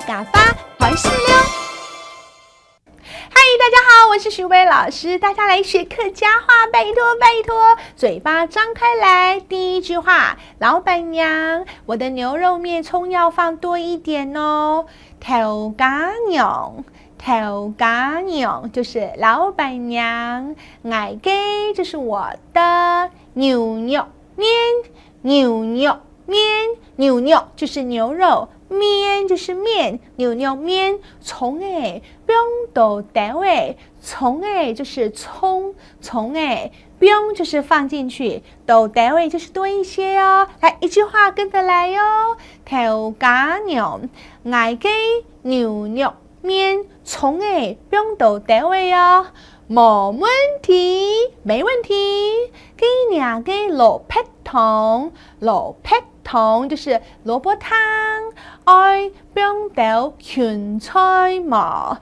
嘎发还是溜。嗨，大家好，我是徐薇老师，大家来学客家话，拜托拜托，嘴巴张开来。第一句话，老板娘，我的牛肉面葱要放多一点哦。头家娘，头家娘就是老板娘，我给就是我的牛肉面，牛肉面，牛肉就是牛肉。面就是面，牛肉面，葱诶，不用豆豆诶，葱诶就是葱，葱诶，不用就是放进去，豆豆诶就是多一些哦。来，一句话跟着来哟，头家娘，我给牛肉面，葱诶，不用豆豆诶哦。冇问题，没问题。给两个萝卜汤，萝卜汤就是萝卜汤。爱不用到芹菜嘛？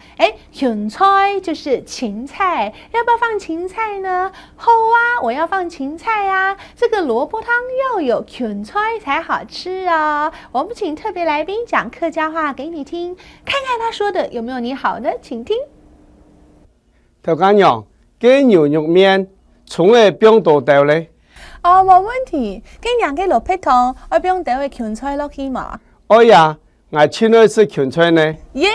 芹菜就是芹菜，要不要放芹菜呢？好啊，我要放芹菜啊。这个萝卜汤要有芹菜才好吃啊。我们请特别来宾讲客家话给你听，看看他说的有没有你好呢？请听。头家娘，给牛肉面，葱诶不用多豆嘞。哦，冇问题。给两个萝卜汤，我不用倒个芹菜落去嘛。哎呀，我亲爱吃芹菜呢。耶！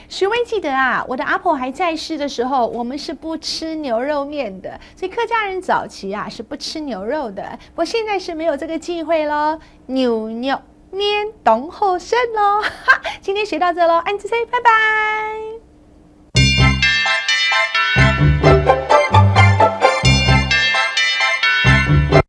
徐薇记得啊，我的阿婆还在世的时候，我们是不吃牛肉面的，所以客家人早期啊是不吃牛肉的。不过现在是没有这个忌讳咯，牛肉面当好生咯。今天学到这咯，安子 say 拜拜。